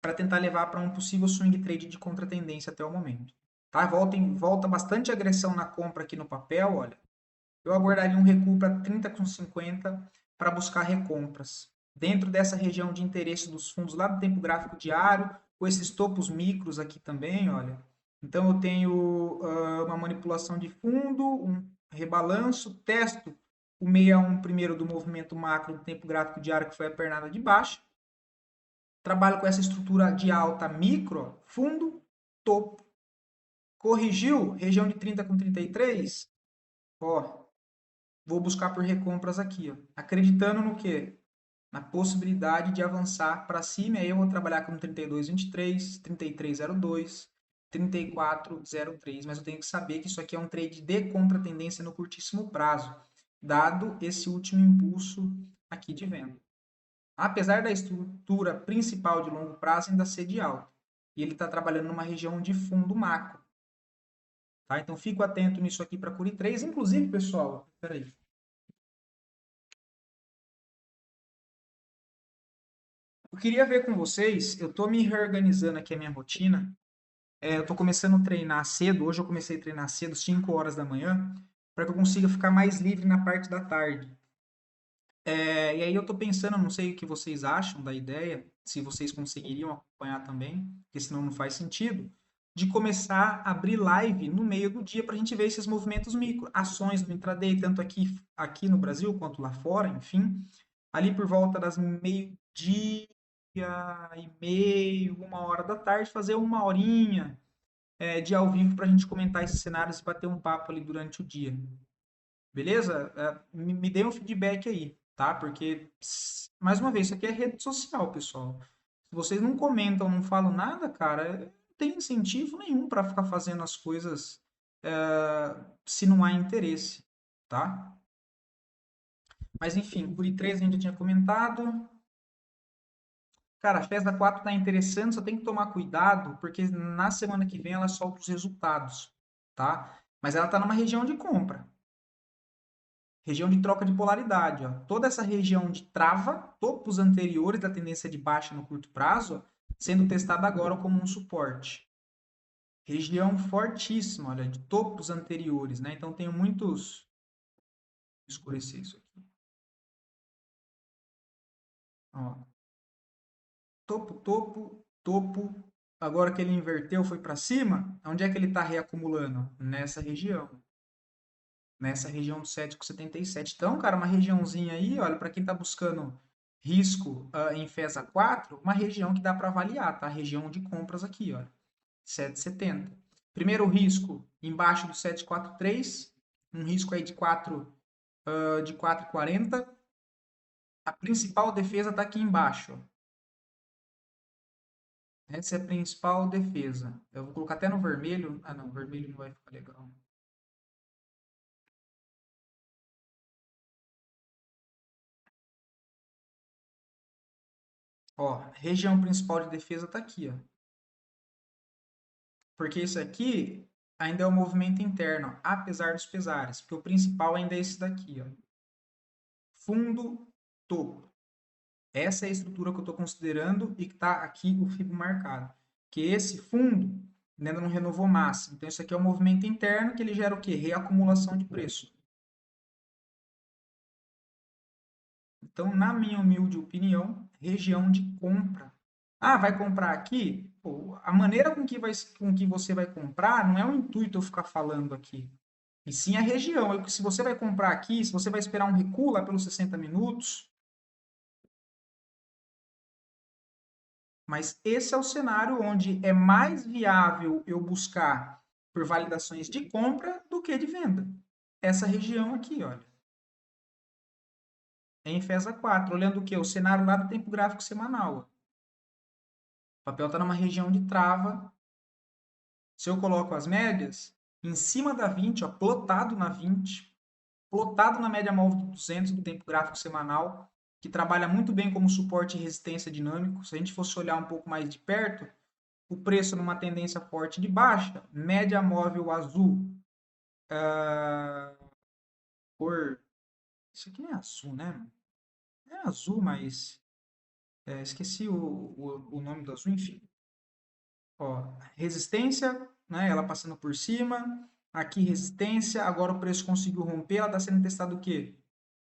para tentar levar para um possível swing trade de contra-tendência até o momento. Tá? Volta bastante agressão na compra aqui no papel, olha. Eu aguardaria um recuo para 30,50 para buscar recompras. Dentro dessa região de interesse dos fundos lá do tempo gráfico diário, com esses topos micros aqui também, olha. Então eu tenho uma manipulação de fundo, um rebalanço, testo o 61 primeiro do movimento macro do tempo gráfico diário, que foi a pernada de baixo. Trabalho com essa estrutura de alta micro, fundo, topo. Corrigiu, região de 30 com 33, ó, vou buscar por recompras aqui, ó. Acreditando no quê? Na possibilidade de avançar para cima, aí eu vou trabalhar com 32,23, 33,02, 34,03, mas eu tenho que saber que isso aqui é um trade de contra-tendência no curtíssimo prazo, dado esse último impulso aqui de venda. Apesar da estrutura principal de longo prazo ainda ser de alta, e ele está trabalhando numa região de fundo macro. Tá? Então, fico atento nisso aqui para Curi 3. Inclusive, pessoal, peraí. Eu queria ver com vocês, eu estou me reorganizando aqui a minha rotina. Eu estou começando a treinar cedo. Hoje eu comecei a treinar cedo, 5 horas da manhã, para que eu consiga ficar mais livre na parte da tarde. E aí eu estou pensando, não sei o que vocês acham da ideia, se vocês conseguiriam acompanhar também, porque senão não faz sentido, de começar a abrir live no meio do dia para a gente ver esses movimentos micro, ações do intraday, tanto aqui no Brasil quanto lá fora, enfim. Ali por volta das meio-dia e meio, 1 hora da tarde, fazer 1 horinha de ao vivo para a gente comentar esses cenários e bater um papo ali durante o dia. Beleza? Me dê um feedback aí, tá? Porque, mais uma vez, isso aqui é rede social, pessoal. Se vocês não comentam, não falam nada, cara, não tem incentivo nenhum para ficar fazendo as coisas se não há interesse, tá? Mas enfim, por I3 a gente já tinha comentado. Cara, a Tesla 4 tá interessante, só tem que tomar cuidado, porque na semana que vem ela solta os resultados, tá? Mas ela tá numa região de compra, região de troca de polaridade, ó. Toda essa região de trava, topos anteriores da tendência de baixa no curto prazo, ó, sendo testada agora como um suporte. Região fortíssima, olha, de topos anteriores, né? Então tenho muitos. Vou escurecer isso aqui. Ó, topo, topo, topo. Agora que ele inverteu, foi para cima, onde é que ele está reacumulando? Nessa região do 7,77. Então, cara, uma regiãozinha aí, olha, para quem está buscando risco em FESA 4, uma região que dá para avaliar, tá? Região de compras aqui, olha, 7,70. Primeiro risco embaixo do 7,43, um risco aí de 4,40. A principal defesa está aqui embaixo, ó. Essa é a principal defesa. Eu vou colocar até no vermelho. Ah, não, vermelho não vai ficar legal. Ó, região principal de defesa tá aqui, ó. Porque isso aqui ainda é o movimento interno, apesar dos pesares. Porque o principal ainda é esse daqui, ó. Fundo, topo. Essa é a estrutura que eu estou considerando e que está aqui o FIBO marcado. Que esse fundo ainda não renovou máximo. Então, isso aqui é o movimento interno que ele gera o quê? Reacumulação de preço. Então, na minha humilde opinião, região de compra. Ah, vai comprar aqui? Pô, a maneira com que você vai comprar não é o intuito eu ficar falando aqui. E sim a região. Se você vai comprar aqui, se você vai esperar um recuo lá pelos 60 minutos, mas esse é o cenário onde é mais viável eu buscar por validações de compra do que de venda. Essa região aqui, olha, é em FESA 4, olhando o que? O cenário lá do tempo gráfico semanal. O papel está numa região de trava. Se eu coloco as médias, em cima da 20, ó, plotado na 20, plotado na média móvel de 200 do tempo gráfico semanal, que trabalha muito bem como suporte e resistência dinâmico. Se a gente fosse olhar um pouco mais de perto, o preço numa tendência forte de baixa, média móvel azul, cor. Isso aqui não é azul, né? É azul, mas esqueci o nome do azul, enfim. Ó, resistência, né? Ela passando por cima. Aqui resistência. Agora o preço conseguiu romper. Ela está sendo testada o quê?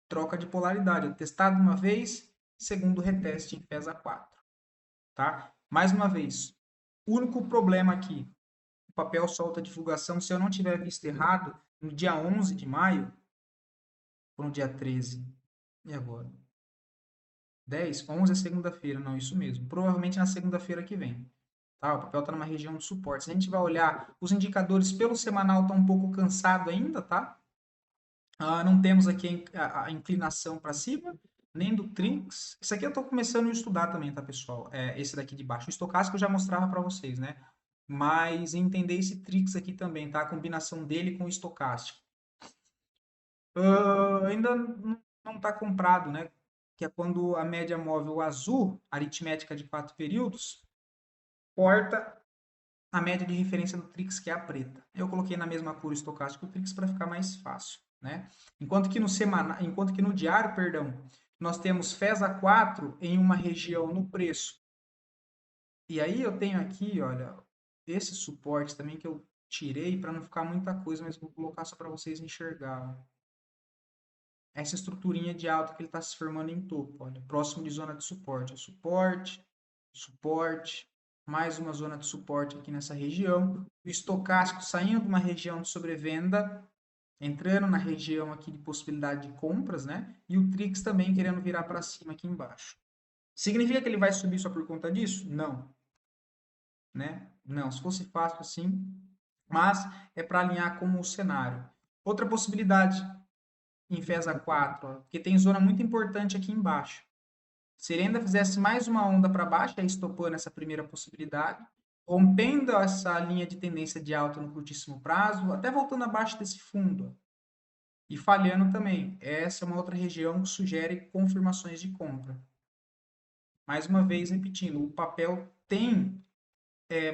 Troca de polaridade. Testado uma vez, segundo reteste em FESA 4. Tá? Mais uma vez. O único problema aqui. O papel solta a divulgação. Se eu não tiver visto errado, no dia 11 de maio, ou no dia 13. E agora? 10? 11 é segunda-feira. Não, isso mesmo. Provavelmente na segunda-feira que vem. Tá? O papel está numa região de suporte. Se a gente vai olhar, os indicadores pelo semanal estão um pouco cansados ainda, tá? Não temos aqui a inclinação para cima, nem do Trinx. Isso aqui eu estou começando a estudar também, tá, pessoal? Esse daqui de baixo. O estocástico eu já mostrava para vocês, né? Mas entender esse Trix aqui também, tá? A combinação dele com o estocástico. Ainda não está comprado, né? Que é quando a média móvel azul, aritmética de 4 períodos, corta a média de referência do Trix, que é a preta. Eu coloquei na mesma cor o estocástico do Trix para ficar mais fácil, né? Enquanto que no diário, perdão, nós temos FESA 4 em uma região no preço. E aí eu tenho aqui, olha, esse suporte também que eu tirei para não ficar muita coisa, mas vou colocar só para vocês enxergarem. Essa estruturinha de alta que ele está se formando em topo, olha, próximo de zona de suporte. Suporte, suporte, mais uma zona de suporte aqui nessa região. O estocástico saindo de uma região de sobrevenda, entrando na região aqui de possibilidade de compras, né? E o Trix também querendo virar para cima aqui embaixo. Significa que ele vai subir só por conta disso? Não, né? Não, se fosse fácil assim, mas é para alinhar com o cenário. Outra possibilidade em FESA 4, ó, porque tem zona muito importante aqui embaixo. Se ele ainda fizesse mais uma onda para baixo, aí estopando essa primeira possibilidade, Rompendo essa linha de tendência de alta no curtíssimo prazo, até voltando abaixo desse fundo, ó, e falhando também. Essa é uma outra região que sugere confirmações de compra. Mais uma vez, repetindo, o papel tem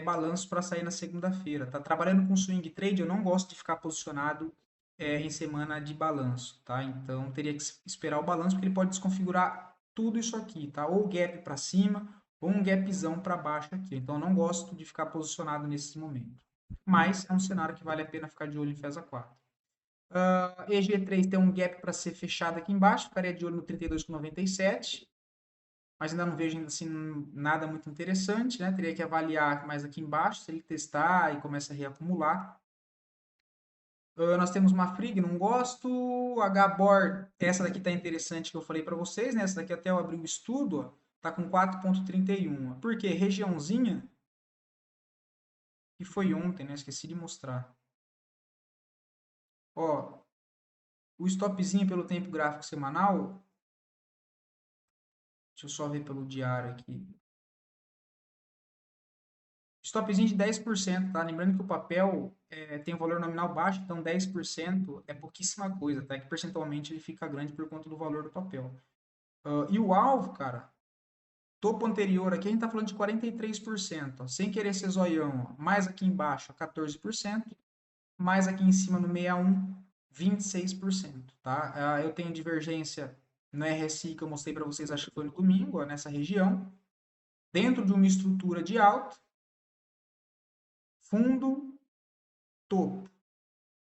balanço para sair na segunda-feira. Tá trabalhando com swing trade, eu não gosto de ficar posicionado em semana de balanço, tá? Então teria que esperar o balanço porque ele pode desconfigurar tudo isso aqui, tá? Ou gap para cima ou um gapzão para baixo aqui. Então eu não gosto de ficar posicionado nesses momentos. Mas é um cenário que vale a pena ficar de olho em FESA 4. EG3 tem um gap para ser fechado aqui embaixo, ficaria de olho no 32,97, mas ainda não vejo assim, nada muito interessante, né? Teria que avaliar mais aqui embaixo, se ele testar e começa a reacumular. Nós temos uma Frig, não gosto. HBOR, essa daqui tá interessante que eu falei para vocês, né? Essa daqui até eu abri o estudo, ó, tá com 4,31. Por quê? Regiãozinha, que foi ontem, né? Esqueci de mostrar. Ó, o stopzinho pelo tempo gráfico semanal, deixa eu só ver pelo diário aqui. Stopzinho de 10%, tá? Lembrando que o papel tem um valor nominal baixo, então 10% é pouquíssima coisa, tá? É que percentualmente ele fica grande por conta do valor do papel. E o alvo, cara, topo anterior aqui a gente tá falando de 43%, ó, sem querer ser zoião, ó. Mais aqui embaixo, 14%, mais aqui em cima no 61, 26%, tá? Eu tenho divergência no RSI que eu mostrei para vocês, acho que foi no domingo, ó, nessa região, dentro de uma estrutura de alta, fundo, topo.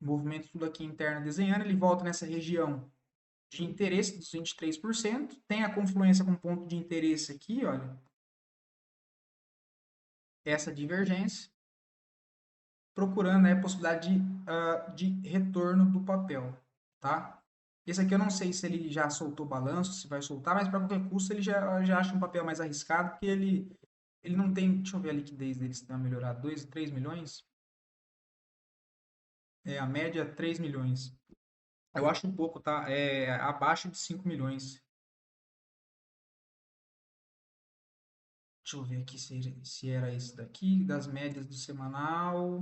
Movimento tudo aqui interno desenhando, ele volta nessa região de interesse dos 23%, tem a confluência com ponto de interesse aqui, olha, essa divergência, procurando a possibilidade de retorno do papel, tá? Esse aqui eu não sei se ele já soltou balanço, se vai soltar, mas para qualquer custo ele já acha um papel mais arriscado, porque ele não tem, deixa eu ver a liquidez dele se tem uma melhorada, 2, 3 milhões, a média 3 milhões. Eu acho um pouco, tá? É abaixo de 5 milhões. Deixa eu ver aqui se era esse daqui, das médias do semanal.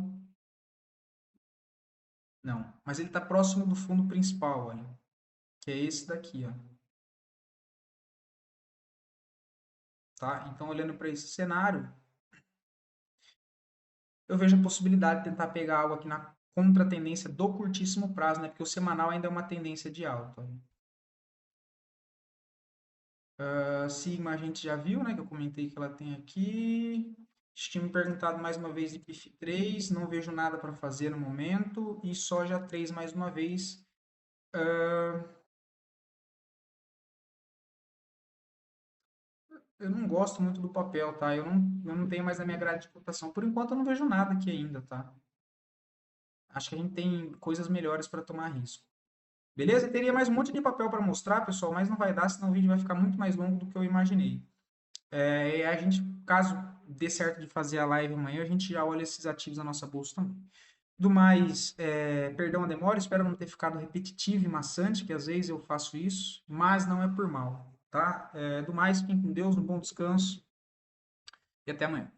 Não, mas ele está próximo do fundo principal, olha, que é esse daqui, ó. Tá? Então, olhando para esse cenário, eu vejo a possibilidade de tentar pegar algo aqui na contratendência do curtíssimo prazo, né? Porque o semanal ainda é uma tendência de alta. Sigma a gente já viu, né? Que eu comentei que ela tem aqui. Tinha me perguntado mais uma vez de PIF3, não vejo nada para fazer no momento. E soja 3 mais uma vez. Eu não gosto muito do papel, tá? Eu não tenho mais na minha grade de cotação. Por enquanto eu não vejo nada aqui ainda, tá? Acho que a gente tem coisas melhores para tomar risco. Beleza? E teria mais um monte de papel para mostrar, pessoal, mas não vai dar, senão o vídeo vai ficar muito mais longo do que eu imaginei. E a gente, caso dê certo de fazer a live amanhã, a gente já olha esses ativos da nossa bolsa também. Do mais, perdão a demora, espero não ter ficado repetitivo e maçante, que às vezes eu faço isso, mas não é por mal, tá? Do mais, fiquem com Deus, um bom descanso e até amanhã.